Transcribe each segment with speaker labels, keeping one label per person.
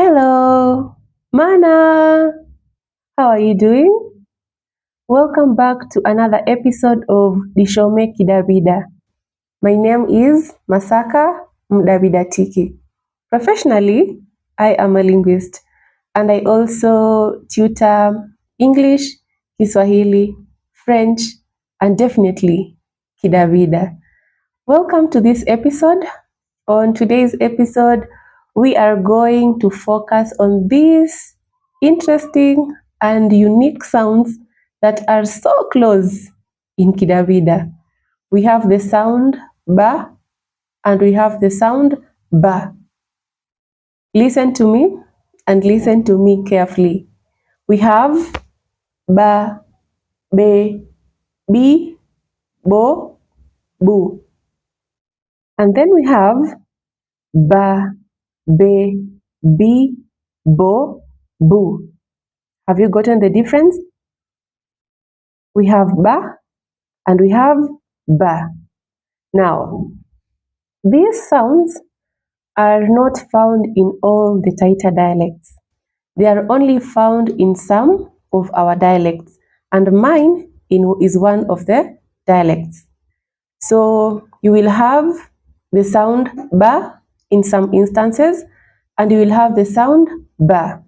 Speaker 1: Hello, Mana. How are you doing? Welcome back to another episode of Dishome Kidawida. My name is Masaka Mdavidatiki. Professionally, I am a linguist and I also tutor English, Kiswahili, French, and definitely Kidawida. Welcome to this episode. On today's episode, we are going to focus on these interesting and unique sounds that are so close in Kidawida. We have the sound ba and we have the sound ba. Listen to me and listen to me carefully. We have ba, be, bi, bo, bu. And then we have ba, be, bi, bo, bu. Have you gotten the difference? We have ba and we have ba. Now, these sounds are not found in all the Taita dialects. They are only found in some of our dialects, and mine is one of the dialects. So you will have the sound ba in some instances, and you will have the sound ba.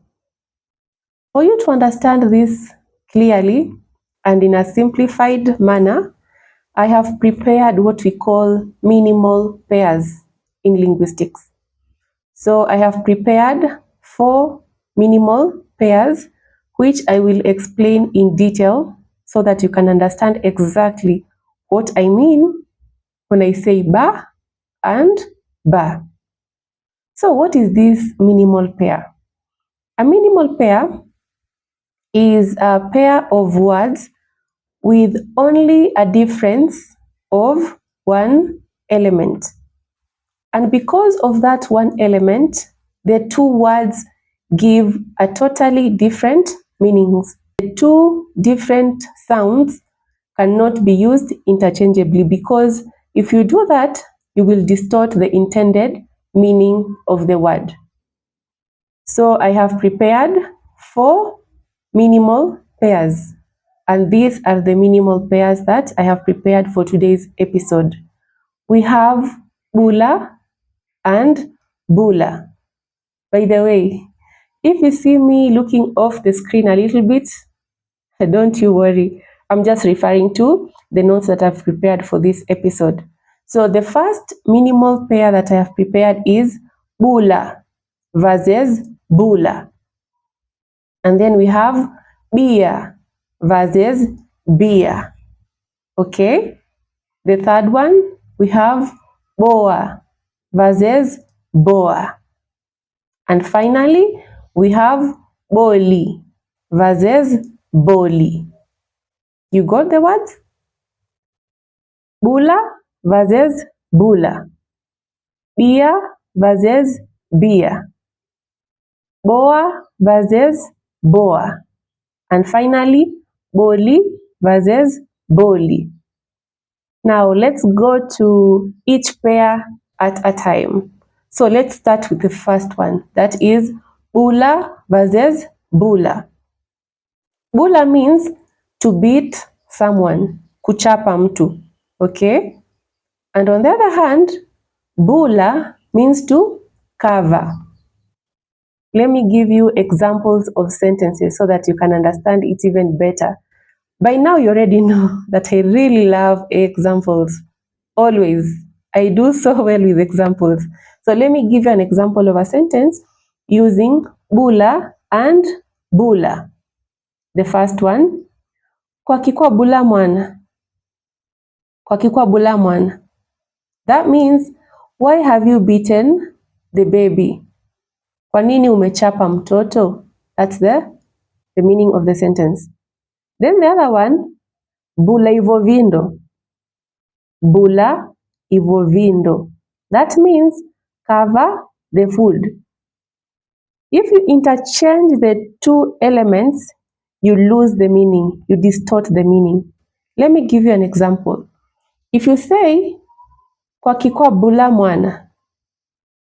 Speaker 1: For you to understand this clearly and in a simplified manner, I have prepared what we call minimal pairs in linguistics. So I have prepared 4 minimal pairs, which I will explain in detail so that you can understand exactly what I mean when I say ba and ba. So what is this minimal pair? A minimal pair is a pair of words with only a difference of one element. And because of that one element, the two words give a totally different meanings. The two different sounds cannot be used interchangeably, because if you do that, you will distort the intended meaning of the word. So I have prepared 4 minimal pairs, and these are the minimal pairs that I have prepared for today's episode. We have bula and bula. By the way, if you see me looking off the screen a little bit, don't you worry. I'm just referring to the notes that I've prepared for this episode. So the first minimal pair that I have prepared is bula versus bula. And then we have beer versus beer. Okay? The third one, we have boa versus boa. And finally, we have boli versus boli. You got the words? Bula versus bula. Beer versus beer. Boa versus boa. And finally, boli versus boli. Now let's go to each pair at a time. So let's start with the first one. That is bula versus bula. Bula means to beat someone, kuchapa mtu. Okay? And on the other hand, bula means to cover. Let me give you examples of sentences so that you can understand it even better. By now you already know that I really love examples. Always. I do so well with examples. So let me give you an example of a sentence using bula and bula. The first one, kwa kikwa bula mwana. Kwa kikwa bula mwana. That means, why have you beaten the baby? Kwa nini umechapa mtoto? That's the meaning of the sentence. Then the other one, bula ivovindo. Bula ivovindo. That means cover the food. If you interchange the two elements, you lose the meaning, you distort the meaning. Let me give you an example. If you say, kwa kikwa bula mwana,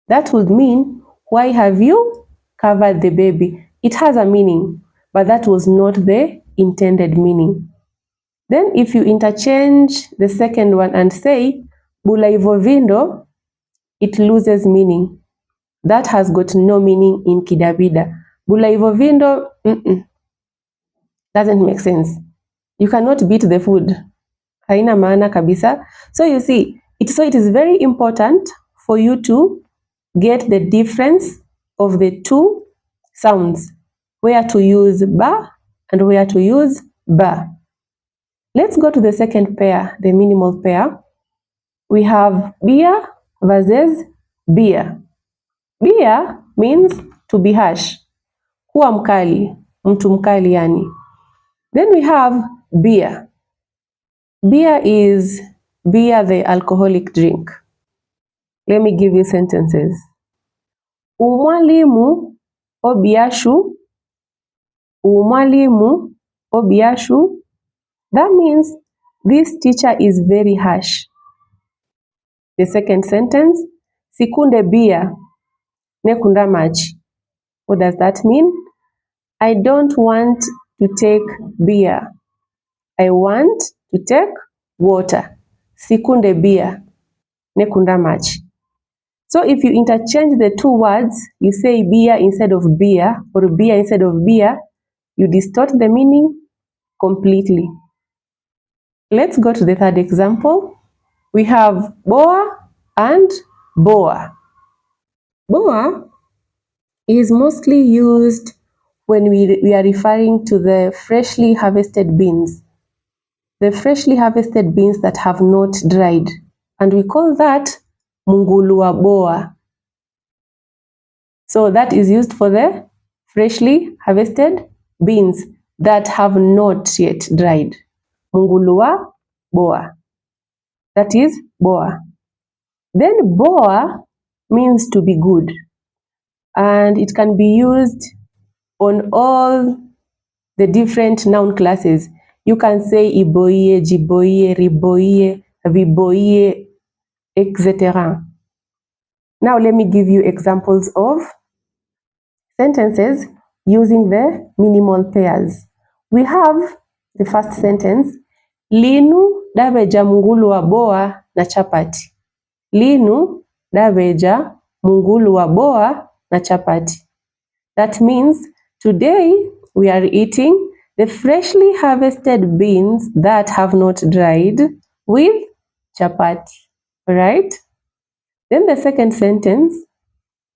Speaker 1: that would mean, why have you covered the baby. It has a meaning, but that was not the intended meaning. Then if you interchange the second one and say bula hivyo vindo, it loses meaning. That has got no meaning in Kidawida. Bula hivyo vindo doesn't make sense. You cannot beat the food. Haina maana kabisa. So you see, it is very important for you to get the difference of the two sounds, where to use ba and where to use ba. Let's go to the second pair, the minimal pair. We have bia versus bia. Bia means to be harsh, kuwa mkali, mtu mkali yani. Then we have beer. Beer is beer, the alcoholic drink. Let me give you sentences. Umwalimu obiashu. Umwalimu obiashu. That means this teacher is very harsh. The second sentence, sikunde beer nekunda maji. What does that mean? I don't want to take beer. I want to take water. Sikunde beer nekunda maji. So if you interchange the two words, you say beer instead of beer or beer instead of beer, you distort the meaning completely. Let's go to the third example. We have boa and boa. Boa is mostly used when we are referring to the freshly harvested beans. The freshly harvested beans that have not dried. And we call that mungulu wa boa. So that is used for the freshly harvested beans that have not yet dried. Mungulu wa boa. That is boa. Then boa means to be good. And it can be used on all the different noun classes. You can say iboie, jiboie, riboie, viboie, etc. Now let me give you examples of sentences using the minimal pairs. We have the first sentence, Linu dabeja mungulu wa boa na chapati. Linu dabeja mungulu wa boa na chapati. That means today we are eating the freshly harvested beans that have not dried with chapati. Right? Then the second sentence,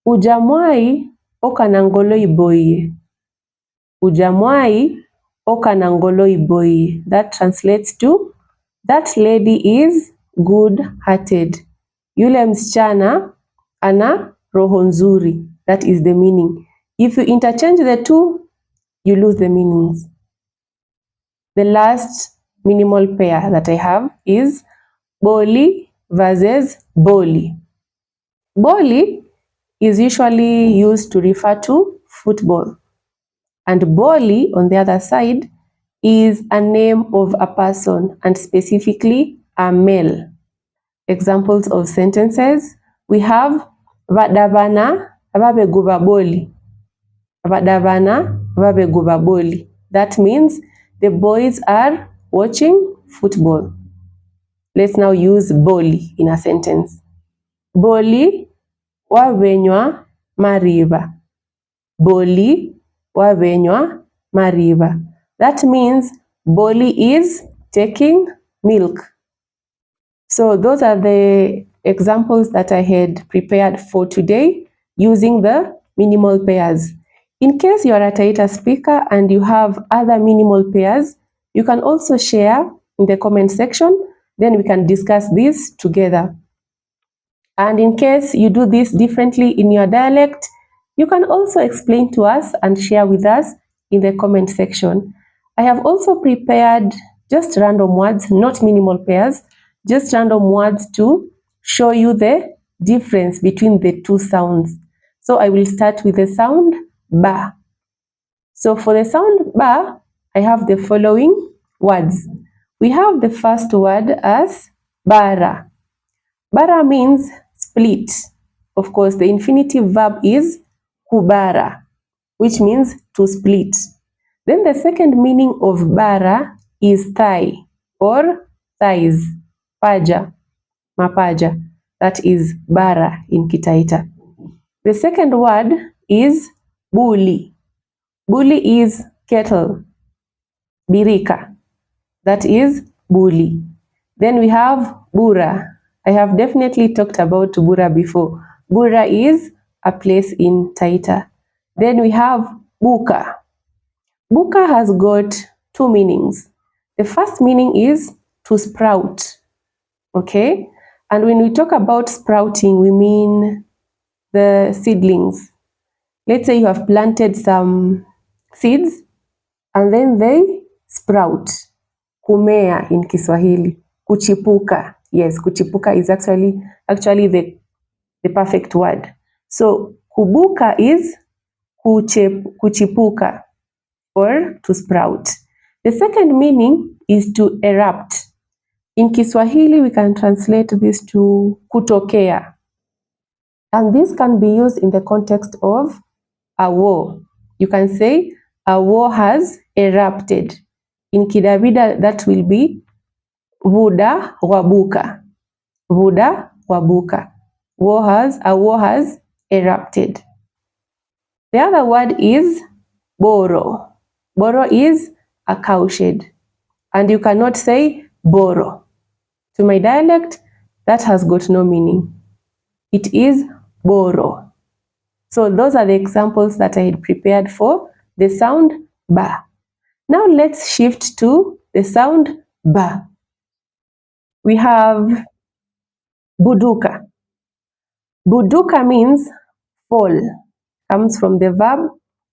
Speaker 1: ujamwai oka na ngolo iboie. Ujamwai oka na ngolo iboie. That translates to, that lady is good-hearted. Yule msichana ana roho nzuri. That is the meaning. If you interchange the two, you lose the meanings. The last minimal pair that I have is boli versus boli. Boli is usually used to refer to football. And boli, on the other side, is a name of a person and specifically a male. Examples of sentences, we have vadavana vabeguva boli. Vadavana vabeguva boli. That means the boys are watching football. Let's now use boli in a sentence. Boli wavenywa mariva. Boli wavenywa mariva. That means boli is taking milk. So those are the examples that I had prepared for today using the minimal pairs. In case you are a Taita speaker and you have other minimal pairs, you can also share in the comment section, then we can discuss this together. And in case you do this differently in your dialect, you can also explain to us and share with us in the comment section. I have also prepared just random words, not minimal pairs, just random words to show you the difference between the two sounds. So I will start with the sound ba. So for the sound ba, I have the following words. We have the first word as bara. Bara means split. Of course, the infinitive verb is kubara. which means to split. Then the second meaning of bara is thigh or thighs, paja, mapaja. That is bara in Kitaita. The second word is buli. Buli is kettle, birika. That is buli. Then we have bura. I have definitely talked about bura before. Bura is a place in Taita. Then we have buka. Buka has got two meanings. The first meaning is to sprout. Okay? And when we talk about sprouting, we mean the seedlings. Let's say you have planted some seeds and then they sprout. Kumea in Kiswahili. Kuchipuka. Yes, kuchipuka is actually the perfect word. So kubuka is kuchipuka or to sprout. The second meaning is to erupt. In Kiswahili, we can translate this to kutokea. And this can be used in the context of a war. You can say a war has erupted. In Kidawida, that will be vuda wabuka. Vuda wabuka. A war has erupted. The other word is boro. Boro is a cowshed. And you cannot say boro. To my dialect, that has got no meaning. It is boro. So those are the examples that I had prepared for the sound ba. Now let's shift to the sound ba. We have buduka. Buduka means fall. Comes from the verb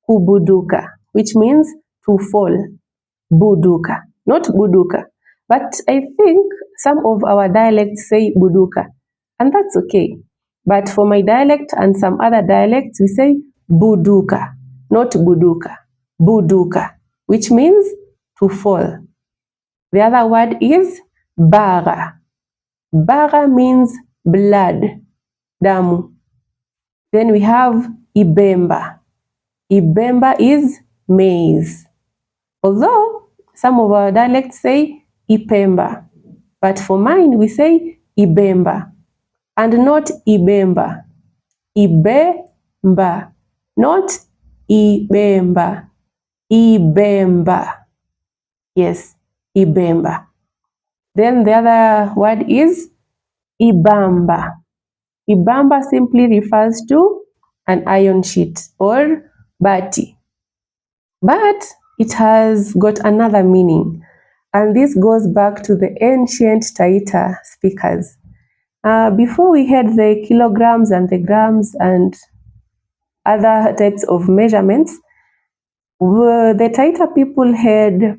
Speaker 1: kubuduka, which means to fall. Buduka, not buduka. But I think some of our dialects say buduka, and that's okay. But for my dialect and some other dialects, we say buduka, not buduka. Buduka, which means to fall. The other word is bara. Bara means blood, damu. Then we have ibemba. Ibemba is maize. Although some of our dialects say ipemba, but for mine we say ibemba and not ibemba. Ibemba, not ibemba. Ibemba. Yes, ibemba. Then the other word is ibamba. Ibamba simply refers to an iron sheet or bati. But it has got another meaning, and this goes back to the ancient Taita speakers. Before we had the kilograms and the grams and other types of measurements, the Taita people had,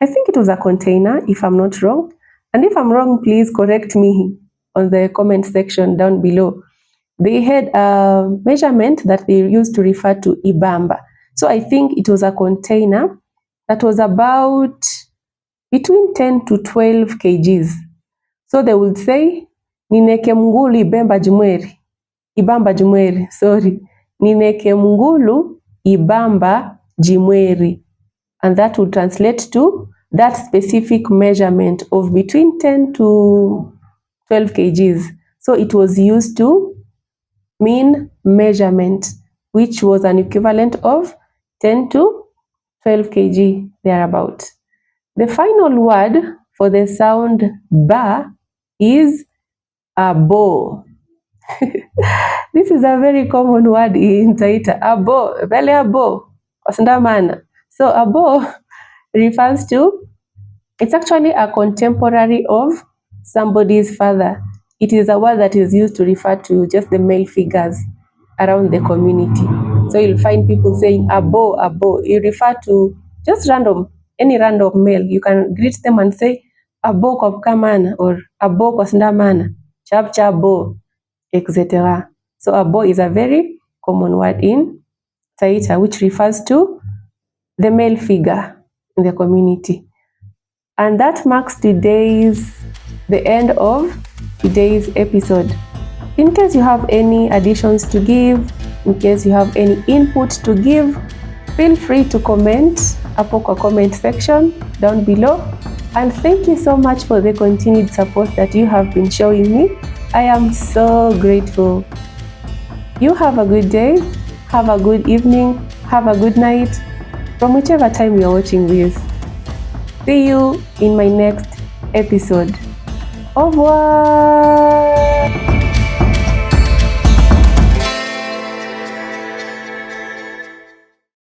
Speaker 1: I think it was a container, if I'm not wrong. And if I'm wrong, please correct me on the comment section down below. They had a measurement that they used to refer to ibamba. So I think it was a container that was about between 10 to 12 kgs. So they would say, nineke mngulu ibamba jimweri, sorry. Nineke mngulu ibamba jimweri. And that would translate to that specific measurement of between 10 to 12 kgs. So it was used to mean measurement, which was an equivalent of 10 to 12 kg thereabout. The final word for the sound ba is abo. This is a very common word in Taita. Abo, vele abo, wasindamana. So abo refers to, it's actually a contemporary of somebody's father. It is a word that is used to refer to just the male figures around the community. So you'll find people saying abo, abo. You refer to just any random male. You can greet them and say abo kwa kamana or abo kwa sindamana, chap bo, etc. So abo is a very common word in Taita, which refers to the male figure in the community. And that marks the end of today's episode. In case you have any additions to give, In case you have any input to give, feel free to comment hapo kwa comment section down below. And thank you so much for the continued support that you have been showing me. I am so grateful. You have a good day, have a good evening, have a good night, from whichever time you're watching this. See you in my next episode. Au revoir!